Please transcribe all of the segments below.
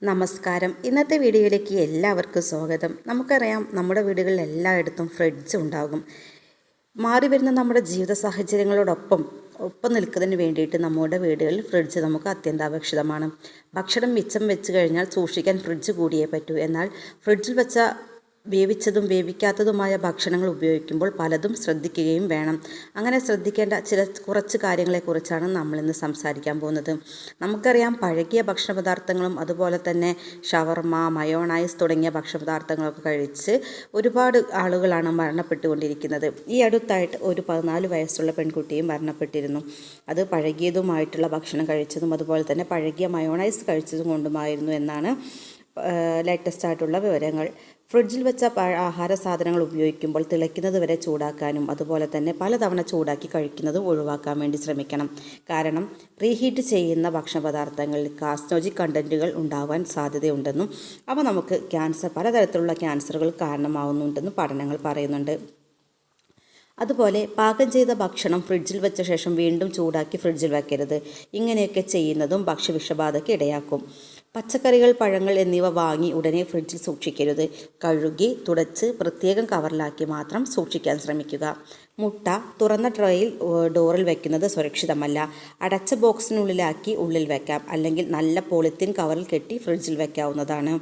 നമസ്കാരം. ഇന്നത്തെ വീഡിയോയിലേക്ക് എല്ലാവർക്കും സ്വാഗതം. നമുക്കറിയാം, നമ്മുടെ വീടുകളിൽ എല്ലായിടത്തും ഫ്രിഡ്ജ് ഉണ്ടാകും. മാറി വരുന്ന നമ്മുടെ ജീവിത ഒപ്പം നിൽക്കുന്നതിന് വേണ്ടിയിട്ട് നമ്മുടെ വീടുകളിൽ ഫ്രിഡ്ജ് നമുക്ക് അത്യന്താപേക്ഷിതമാണ്. ഭക്ഷണം മിച്ചം വെച്ച് കഴിഞ്ഞാൽ സൂക്ഷിക്കാൻ ഫ്രിഡ്ജ് കൂടിയേ പറ്റൂ. എന്നാൽ ഫ്രിഡ്ജിൽ വെച്ച വേവിച്ചതും വേവിക്കാത്തതുമായ ഭക്ഷണങ്ങൾ ഉപയോഗിക്കുമ്പോൾ പലതും ശ്രദ്ധിക്കുകയും വേണം. അങ്ങനെ ശ്രദ്ധിക്കേണ്ട കുറച്ച് കാര്യങ്ങളെക്കുറിച്ചാണ് നമ്മളിന്ന് സംസാരിക്കാൻ പോകുന്നത്. നമുക്കറിയാം, പഴകിയ ഭക്ഷണ പദാർത്ഥങ്ങളും അതുപോലെ തന്നെ ഷവർമ, മയോണൈസ് തുടങ്ങിയ ഭക്ഷണ പദാർത്ഥങ്ങളൊക്കെ കഴിച്ച് ഒരുപാട് ആളുകളാണ് മരണപ്പെട്ടുകൊണ്ടിരിക്കുന്നത്. ഈ അടുത്തായിട്ട് ഒരു 14 വയസ്സുള്ള പെൺകുട്ടിയും മരണപ്പെട്ടിരുന്നു. അത് പഴകിയതുമായിട്ടുള്ള ഭക്ഷണം കഴിച്ചതും അതുപോലെ തന്നെ പഴകിയ മയോണൈസ് കഴിച്ചതും കൊണ്ടുമായിരുന്നു എന്നാണ് ലേറ്റസ്റ്റ് ആയിട്ടുള്ള വിവരങ്ങൾ. ഫ്രിഡ്ജിൽ വെച്ച ആഹാര സാധനങ്ങൾ ഉപയോഗിക്കുമ്പോൾ തിളയ്ക്കുന്നത് വരെ ചൂടാക്കാനും അതുപോലെ തന്നെ പലതവണ ചൂടാക്കി കഴിക്കുന്നത് ഒഴിവാക്കാൻ വേണ്ടി ശ്രമിക്കണം. കാരണം പ്രീഹീറ്റ് ചെയ്യുന്ന ഭക്ഷണ പദാർത്ഥങ്ങളിൽ കാർസിനോജിക് കണ്ടൻറ്റുകൾ ഉണ്ടാവാൻ സാധ്യതയുണ്ടെന്നും അവ നമുക്ക് പലതരത്തിലുള്ള ക്യാൻസറുകൾ കാരണമാവുന്നുണ്ടെന്നും പഠനങ്ങൾ പറയുന്നുണ്ട്. അതുപോലെ പാകം ചെയ്ത ഭക്ഷണം ഫ്രിഡ്ജിൽ വെച്ച ശേഷം വീണ്ടും ചൂടാക്കി ഫ്രിഡ്ജിൽ വയ്ക്കരുത്. ഇങ്ങനെയൊക്കെ ചെയ്യുന്നതും ഭക്ഷ്യവിഷബാധയ്ക്ക് ഇടയാക്കും. പച്ചക്കറികൾ, പഴങ്ങൾ എന്നിവ വാങ്ങി ഉടനെ ഫ്രിഡ്ജിൽ സൂക്ഷിക്കരുത്. കഴുകി തുടച്ച് പ്രത്യേകം കവറിലാക്കി മാത്രം സൂക്ഷിക്കാൻ ശ്രമിക്കുക. മുട്ട തുറന്ന ട്രേയിൽ ഡോറിൽ വയ്ക്കുന്നത് സുരക്ഷിതമല്ല. അടച്ച ബോക്സിനുള്ളിലാക്കി ഉള്ളിൽ വയ്ക്കാം, അല്ലെങ്കിൽ നല്ല പോളിത്തീൻ കവറിൽ കെട്ടി ഫ്രിഡ്ജിൽ വയ്ക്കാവുന്നതാണ്.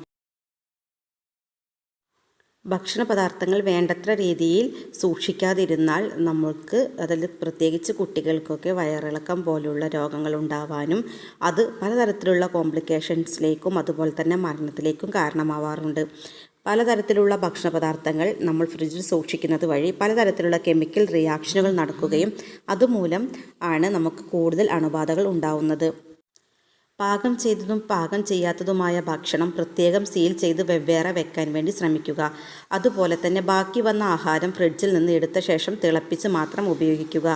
ഭക്ഷണ പദാർത്ഥങ്ങൾ വേണ്ടത്ര രീതിയിൽ സൂക്ഷിക്കാതിരുന്നാൽ നമുക്ക്, അതിൽ പ്രത്യേകിച്ച് കുട്ടികൾക്കൊക്കെ വയറിളക്കം പോലുള്ള രോഗങ്ങൾ ഉണ്ടാവാനും അത് പലതരത്തിലുള്ള കോംപ്ലിക്കേഷൻസിലേക്കും അതുപോലെ തന്നെ മരണത്തിലേക്കും കാരണമാവാറുണ്ട്. പലതരത്തിലുള്ള ഭക്ഷണ പദാർത്ഥങ്ങൾ നമ്മൾ ഫ്രിഡ്ജിൽ സൂക്ഷിക്കുന്നത് വഴി പലതരത്തിലുള്ള കെമിക്കൽ റിയാക്ഷനുകൾ നടക്കുകയും അതുമൂലം ആണ് നമുക്ക് കൂടുതൽ അണുബാധകൾ ഉണ്ടാവുന്നത്. പാകം ചെയ്തതും പാകം ചെയ്യാത്തതുമായ ഭക്ഷണം പ്രത്യേകം സീൽ ചെയ്ത് വെവ്വേറെ വെക്കാൻ വേണ്ടി ശ്രമിക്കുക. അതുപോലെ തന്നെ ബാക്കി വന്ന ആഹാരം ഫ്രിഡ്ജിൽ നിന്ന് എടുത്ത ശേഷം തിളപ്പിച്ച് മാത്രം ഉപയോഗിക്കുക.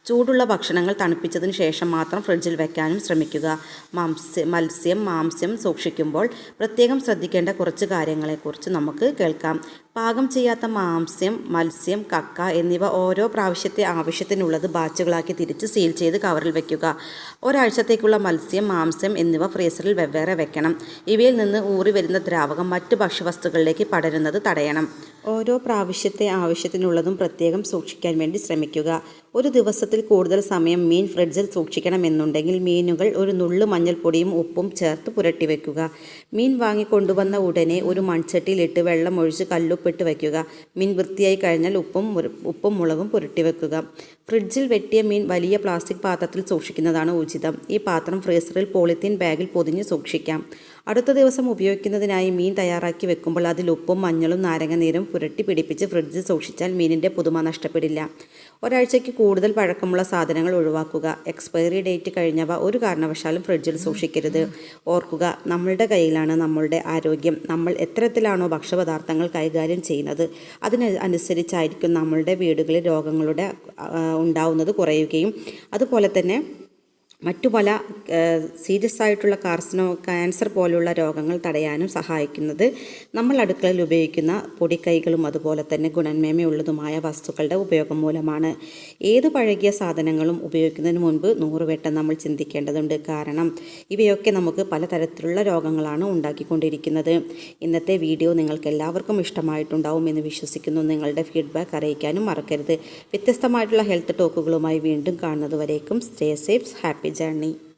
ചൂടുള്ള ഭക്ഷണങ്ങൾ തണുപ്പിച്ചതിന് ശേഷം മാത്രം ഫ്രിഡ്ജിൽ വെക്കാനും ശ്രമിക്കുക. മത്സ്യം, മാംസ്യം സൂക്ഷിക്കുമ്പോൾ പ്രത്യേകം ശ്രദ്ധിക്കേണ്ട കുറച്ച് കാര്യങ്ങളെക്കുറിച്ച് നമുക്ക് കേൾക്കാം. പാകം ചെയ്യാത്ത മാംസ്യം, മത്സ്യം, കക്ക എന്നിവ ഓരോ പ്രാവശ്യത്തെ ആവശ്യത്തിനുള്ളത് ബാച്ചുകളാക്കി തിരിച്ച് സീൽ ചെയ്ത് കവറിൽ വയ്ക്കുക. ഒരാഴ്ചത്തേക്കുള്ള മത്സ്യം, മാംസ്യം എന്നിവ ഫ്രീസറിൽ വെവ്വേറെ വെക്കണം. ഇവയിൽ നിന്ന് ഊറി വരുന്ന ദ്രാവകം മറ്റു ഭക്ഷ്യവസ്തുക്കളിലേക്ക് പടരുന്നത് തടയണം. ഓരോ പ്രാവശ്യത്തെ ആവശ്യത്തിനുള്ളതും പ്രത്യേകം സൂക്ഷിക്കാൻ വേണ്ടി ശ്രമിക്കുക. ഒരു ദിവസത്തിൽ കൂടുതൽ സമയം മീൻ ഫ്രിഡ്ജിൽ സൂക്ഷിക്കണമെന്നുണ്ടെങ്കിൽ മീനുകൾ ഒരു നുള്ളു മഞ്ഞൾപ്പൊടിയും ഉപ്പും ചേർത്ത് പുരട്ടി വയ്ക്കുക. മീൻ വാങ്ങിക്കൊണ്ടുവന്ന ഉടനെ ഒരു മൺചട്ടിയിലിട്ട് വെള്ളം ഒഴിച്ച് കല്ലുപ്പിട്ട് വയ്ക്കുക. മീൻ വൃത്തിയായി കഴിഞ്ഞാൽ ഉപ്പും മുളകും പുരട്ടി വെക്കുക. ഫ്രിഡ്ജിൽ വെട്ടിയ മീൻ വലിയ പ്ലാസ്റ്റിക് പാത്രത്തിൽ സൂക്ഷിക്കുന്നതാണ് ഉചിതം. ഈ പാത്രം ഫ്രീസറിൽ പോളിത്തീൻ ബാഗിൽ പൊതിഞ്ഞ് സൂക്ഷിക്കാം. അടുത്ത ദിവസം ഉപയോഗിക്കുന്നതിനായി മീൻ തയ്യാറാക്കി വെക്കുമ്പോൾ അതിൽ ഉപ്പും മഞ്ഞളും നാരങ്ങനീരും പുരട്ടി പിടിപ്പിച്ച് ഫ്രിഡ്ജിൽ സൂക്ഷിച്ചാൽ മീനിൻ്റെ പുതുമ നഷ്ടപ്പെടില്ല. ഒരാഴ്ചയ്ക്ക് കൂടുതൽ പഴക്കമുള്ള സാധനങ്ങൾ ഒഴിവാക്കുക. എക്സ്പയറി ഡേറ്റ് കഴിഞ്ഞവ ഒരു കാരണവശാലും ഫ്രിഡ്ജിൽ സൂക്ഷിക്കരുത്. ഓർക്കുക, നമ്മളുടെ കയ്യിലാണ് നമ്മളുടെ ആരോഗ്യം. നമ്മൾ എത്തരത്തിലാണോ ഭക്ഷ്യപദാർത്ഥങ്ങൾ കൈകാര്യം ചെയ്യുന്നത് അതിനനുസരിച്ചായിരിക്കും നമ്മളുടെ വീടുകളിൽ രോഗങ്ങളുടെ ഉണ്ടാവുന്നത് കുറയുകയും അതുപോലെ തന്നെ മറ്റു പല സീരിയസ് ആയിട്ടുള്ള ക്യാൻസർ പോലുള്ള രോഗങ്ങൾ തടയാനും സഹായിക്കുന്നത് നമ്മൾ അടുക്കളയിൽ ഉപയോഗിക്കുന്ന പൊടിക്കൈകളും അതുപോലെ തന്നെ ഗുണമേന്മയുള്ളതുമായ വസ്തുക്കളുടെ ഉപയോഗം മൂലമാണ്. ഏത് പഴകിയ സാധനങ്ങളും ഉപയോഗിക്കുന്നതിന് മുൻപ് 100 വട്ടം നമ്മൾ ചിന്തിക്കേണ്ടതുണ്ട്. കാരണം ഇവയൊക്കെ നമുക്ക് പലതരത്തിലുള്ള രോഗങ്ങളാണ് ഉണ്ടാക്കിക്കൊണ്ടിരിക്കുന്നത്. ഇന്നത്തെ വീഡിയോ നിങ്ങൾക്ക് എല്ലാവർക്കും ഇഷ്ടമായിട്ടുണ്ടാവും എന്ന് വിശ്വസിക്കുന്നു. നിങ്ങളുടെ ഫീഡ്ബാക്ക് അറിയിക്കാനും മറക്കരുത്. വ്യത്യസ്തമായിട്ടുള്ള ഹെൽത്ത് ടോക്കുകളുമായി വീണ്ടും കാണുന്നതുവരേക്കും സ്റ്റേ സേഫ്, ഹാപ്പി journey.